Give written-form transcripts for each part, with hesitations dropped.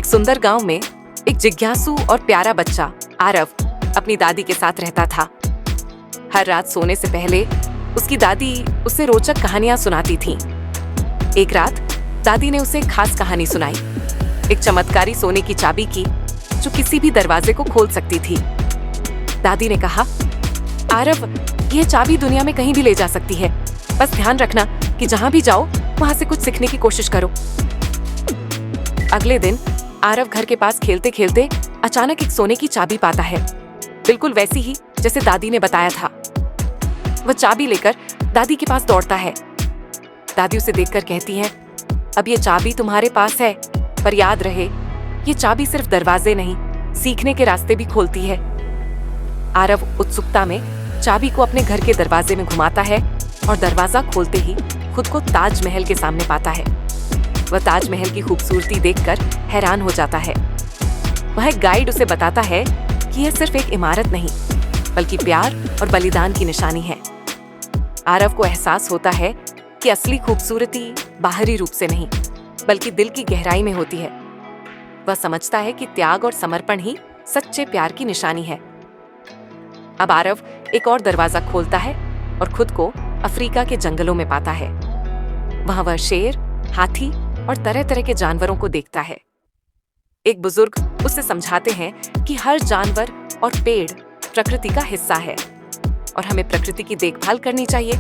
सुंदर गांव में एक जिज्ञासु और प्यारा बच्चा आरव अपनी दादी के साथ रहता था। हर रात सोने से पहले उसकी दादी उसे रोचक कहानियां सुनाती थीं। एक रात दादी ने उसे एक खास कहानी सुनाई, एक चमत्कारी सोने की चाबी की जो किसी भी दरवाजे को खोल सकती थी। दादी ने कहा, आरव, यह चाबी दुनिया में कहीं भी ले जा सकती है, बस ध्यान रखना कि जहां भी जाओ वहां से कुछ सीखने की कोशिश करो। अगले दिन आरव घर के पास खेलते खेलते अचानक एक सोने की चाबी पाता है, बिल्कुल वैसी ही जैसे दादी ने बताया था। वह चाबी लेकर दादी के पास दौड़ता है। दादी उसे देखकर कहती हैं, अब ये चाबी तुम्हारे पास है, पर याद रहे ये चाबी सिर्फ दरवाजे नहीं, सीखने के रास्ते भी खोलती है। आरव उत्सुकता में चाबी को अपने घर के दरवाजे में घुमाता है और दरवाजा खोलते ही खुद को ताजमहल के सामने पाता है। वह ताजमहल की खूबसूरती देखकर हैरान हो जाता है। वह एक गाइड उसे बताता है कि यह सिर्फ एक इमारत नहीं, बल्कि प्यार और बलिदान की निशानी है। आरव को एहसास होता है कि असली खूबसूरती बाहरी रूप से नहीं, बल्कि दिल की गहराई में होती है। वह समझता है कि त्याग और समर्पण ही सच्चे प्यार की निशानी है। अब आरव एक और दरवाजा खोलता है और खुद को अफ्रीका के जंगलों में पाता है। वहां वह शेर, हाथी और तरह तरह के जानवरों को देखता है। एक बुजुर्ग उसे समझाते हैं कि हर जानवर और पेड़ प्रकृति का हिस्सा है और हमें प्रकृति की देखभाल करनी चाहिए।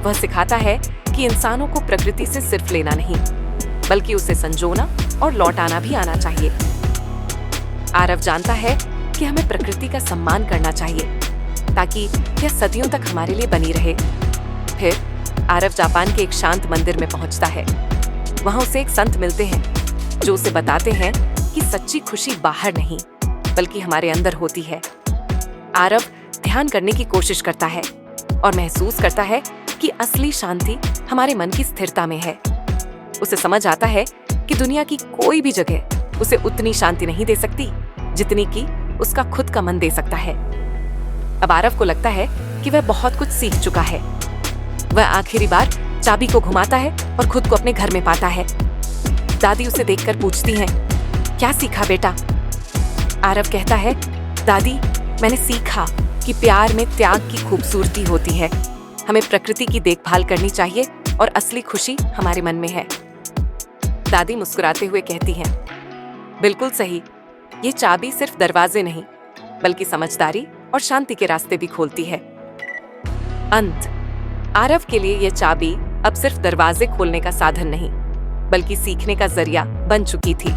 वह सिखाता है कि इंसानों को प्रकृति से सिर्फ लेना नहीं, बल्कि उसे संजोना और लौटाना भी आना चाहिए। आरव जानता है कि हमें प्रकृति का सम्मान करना चाहिए ताकि यह सदियों तक हमारे लिए बनी रहे। फिर आरव जापान के एक शांत मंदिर में पहुंचता है। वहां उसे एक संत मिलते हैं जो उसे बताते हैं कि सच्ची खुशी बाहर नहीं, बल्कि हमारे अंदर होती है। आरव ध्यान करने की कोशिश करता है और महसूस करता है कि असली शांति हमारे मन की स्थिरता में है। उसे समझ आता है कि दुनिया की कोई भी जगह उसे उतनी शांति नहीं दे सकती जितनी कि उसका खुद का मन दे सकता है। अब आरव को लगता है कि वह बहुत कुछ सीख चुका है। वह आखिरी बार चाबी को घुमाता है और खुद को अपने घर में पाता है। दादी उसे देखकर पूछती हैं, क्या सीखा बेटा? आरव कहता है, दादी, मैंने सीखा कि प्यार में त्याग की खूबसूरती होती है। हमें प्रकृति की देखभाल करनी चाहिए और असली खुशी हमारे मन में है। दादी मुस्कुराते हुए कहती हैं, बिल्कुल सही, ये चाबी सिर्फ दरवाजे नहीं, बल्कि समझदारी और शांति के रास्ते भी खोलती है। अंत, आरव के लिए यह चाबी अब सिर्फ दरवाजे खोलने का साधन नहीं, बल्कि सीखने का जरिया बन चुकी थी।